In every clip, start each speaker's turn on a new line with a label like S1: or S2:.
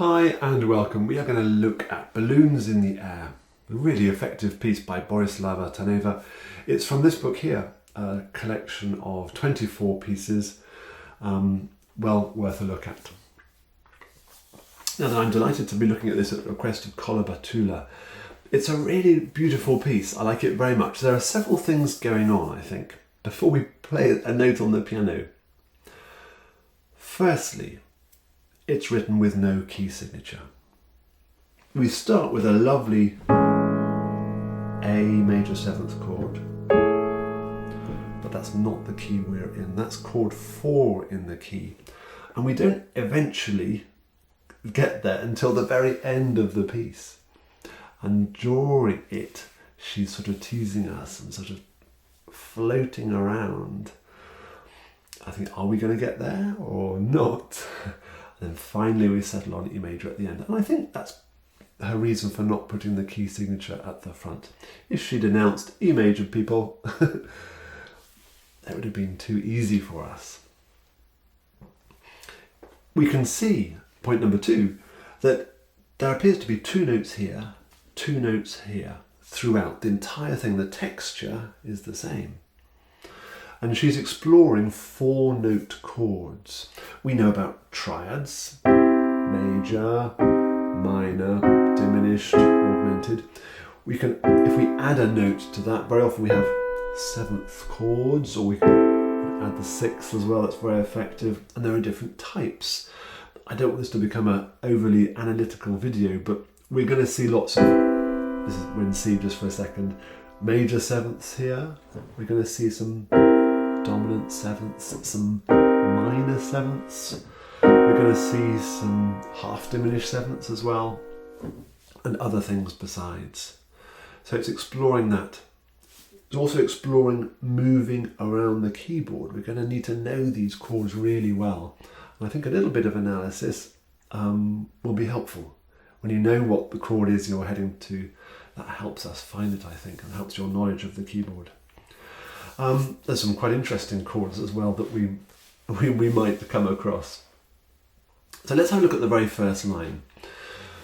S1: Hi and welcome. We are going to look at Balloons in the Air, a really effective piece by Borislava, Taneva. It's from this book here, a collection of 24 pieces, well worth a look at. Now, I'm delighted to be looking at this at the request of Kola Batula. It's a really beautiful piece. I like it very much. There are several things going on, I think, before we play a note on the piano. Firstly, it's written with no key signature. We start with a lovely A major 7th chord, but that's not the key we're in. That's chord 4 in the key. And we don't eventually get there until the very end of the piece. And during it, she's sort of teasing us and sort of floating around. I think, are we going to get there or not? And then finally we settle on E major at the end. And I think that's her reason for not putting the key signature at the front. If she'd announced E major, people, that would have been too easy for us. We can see, point number 2, that there appears to be 2 notes here, 2 notes here throughout the entire thing. The texture is the same. And she's exploring 4-note chords. We know about triads, major, minor, diminished, augmented. We can, if we add a note to that, very often we have 7th chords, or we can add the 6th as well. That's very effective. And there are different types. I don't want this to become an overly analytical video, but we're going to see lots of, this is, we're in C just for a second, major 7ths here. We're going to see some dominant 7ths, some minor 7ths. We're going to see some half diminished 7ths as well, and other things besides. So it's exploring that. It's also exploring moving around the keyboard. We're going to need to know these chords really well. And I think a little bit of analysis will be helpful. When you know what the chord is you're heading to, that helps us find it, I think, and helps your knowledge of the keyboard. There's some quite interesting chords as well that we might come across. So let's have a look at the very first line.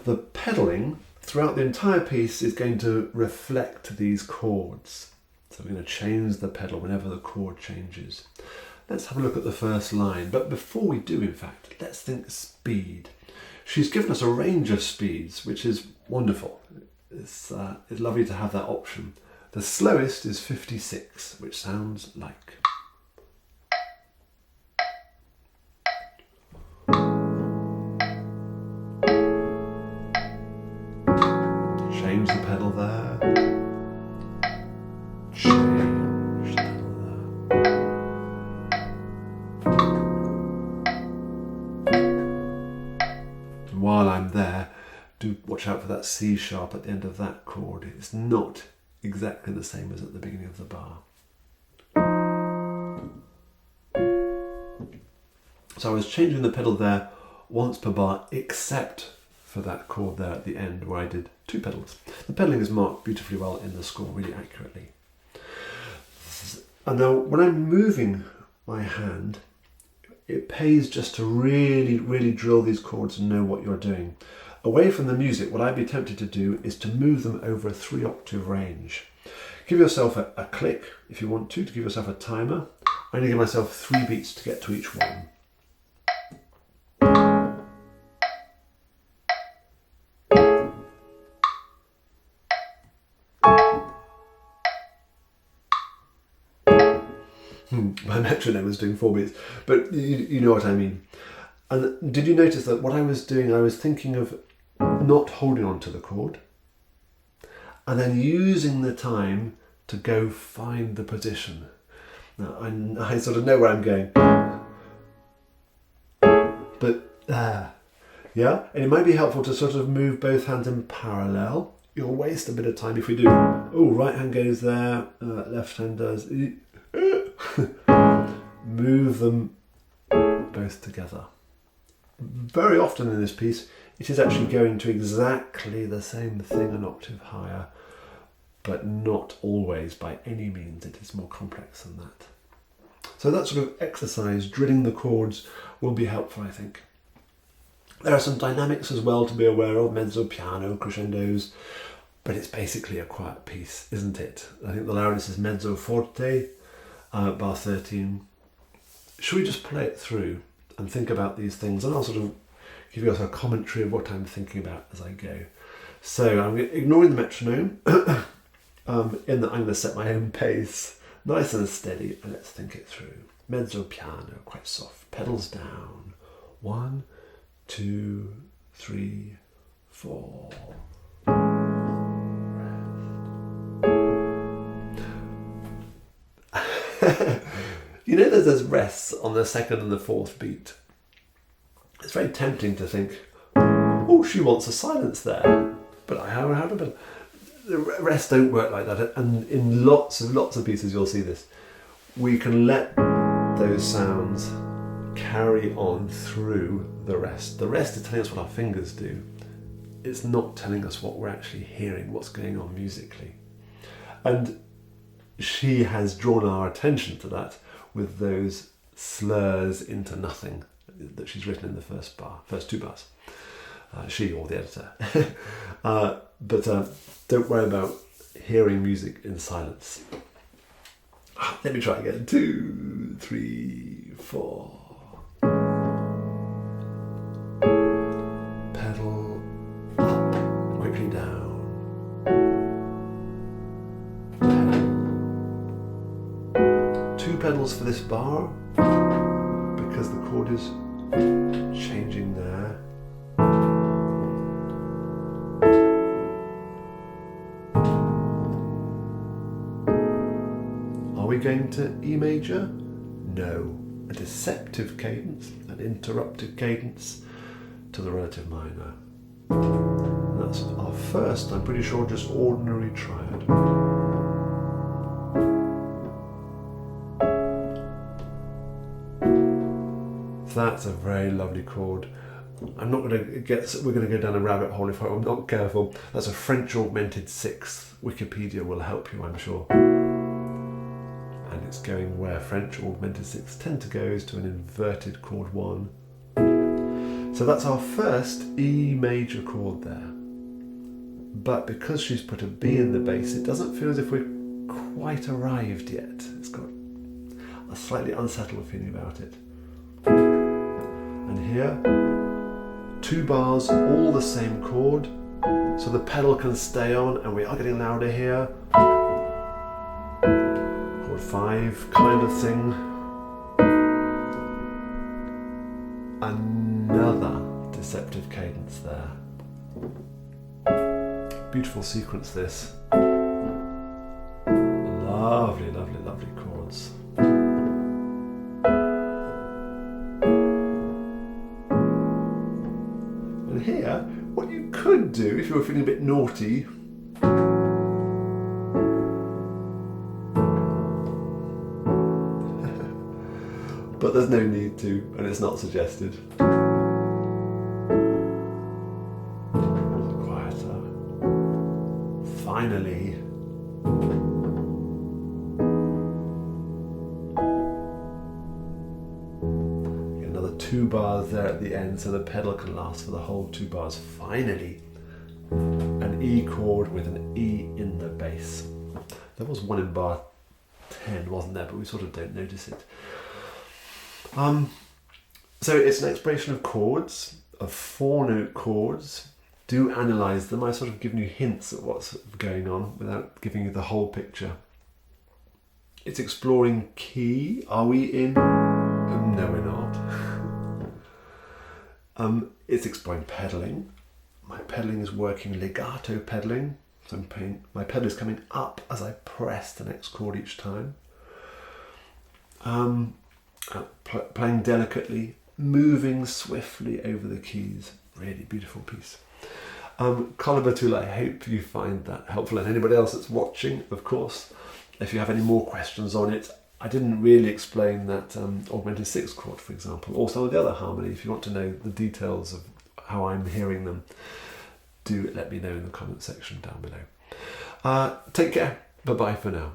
S1: The pedalling throughout the entire piece is going to reflect these chords. So we're going to change the pedal whenever the chord changes. Let's have a look at the first line. But before we do, in fact, let's think speed. She's given us a range of speeds, which is wonderful. It's lovely to have that option. The slowest is 56, which sounds like. Change the pedal there. Change the pedal there. And while I'm there, do watch out for that C sharp at the end of that chord. It's not exactly the same as at the beginning of the bar. So I was changing the pedal there once per bar, except for that chord there at the end where I did 2 pedals. The pedaling is marked beautifully well in the score, really accurately. And now when I'm moving my hand, it pays just to really, really drill these chords and know what you're doing. Away from the music, what I'd be tempted to do is to move them over a 3-octave range. Give yourself a click if you want to give yourself a timer. I'm going to give myself 3 beats to get to each one. My metronome was doing 4 beats, but you know what I mean. And did you notice that what I was doing, I was thinking of not holding on to the chord and then using the time to go find the position. Now I sort of know where I'm going, but yeah, and it might be helpful to sort of move both hands in parallel. You'll waste a bit of time if we do. Oh, right hand goes there, left hand does. Move them both together. Very often in this piece, it is actually going to exactly the same thing an octave higher, but not always by any means. It is more complex than that. So that sort of exercise, drilling the chords, will be helpful, I think. There are some dynamics as well to be aware of, mezzo, piano, crescendos, but it's basically a quiet piece, isn't it? I think the loudness is mezzo forte, bar 13. Should we just play it through and think about these things? And I'll sort of give you a commentary of what I'm thinking about as I go. So I'm ignoring the metronome, in that I'm going to set my own pace, nice and steady, and let's think it through. Mezzo piano, quite soft, pedals down. 1, 2, 3, 4. You know that there's rests on the second and the fourth beat. It's very tempting to think, oh, she wants a silence there. But the rests don't work like that. And in lots of pieces you'll see this. We can let those sounds carry on through the rest. The rest is telling us what our fingers do. It's not telling us what we're actually hearing, what's going on musically. And she has drawn our attention to that with those slurs into nothing that she's written in the first two bars. She or the editor. But don't worry about hearing music in silence. Let me try again. 2, 3, 4. Pedal up, quickly down. Pedal. 2 pedals for this bar because the chord is changing there. Are we going to E major? No. A deceptive cadence, an interrupted cadence to the relative minor. And that's our first, I'm pretty sure, just ordinary triad. That's a very lovely chord. I'm not going to we're going to go down a rabbit hole if I'm not careful. That's a French augmented 6th. Wikipedia will help you, I'm sure. And it's going where French augmented 6 tend to go, is to an inverted chord 1. So that's our first E major chord there. But because she's put a B in the bass, it doesn't feel as if we're quite arrived yet. It's got a slightly unsettled feeling about it. And here, 2 bars, all the same chord, so the pedal can stay on, and we are getting louder here. Chord 5 kind of thing. Another deceptive cadence there. Beautiful sequence this. Lovely, lovely, lovely chords. And here, what you could do if you were feeling a bit naughty, but there's no need to, and it's not suggested. Quieter. Finally. Another 2 bars there at the end, so the pedal can last for the whole 2 bars. Finally, an E chord with an E in the bass. There was one in bar 10, wasn't there? But we sort of don't notice it. So it's an exploration of chords, of 4-note chords. Do analyse them. I've sort of given you hints at what's going on without giving you the whole picture. It's exploring key. Are we in? No, we're not. It's exploring pedalling. My pedalling is working legato pedalling. So my pedal is coming up as I press the next chord each time. Playing delicately, moving swiftly over the keys. Really beautiful piece. Kalabatul, I hope you find that helpful, and anybody else that's watching, of course. If you have any more questions on it, I didn't really explain that augmented 6 chord, for example, or some of the other harmony. If you want to know the details of how I'm hearing them, do let me know in the comment section down below. Take care. Bye-bye for now.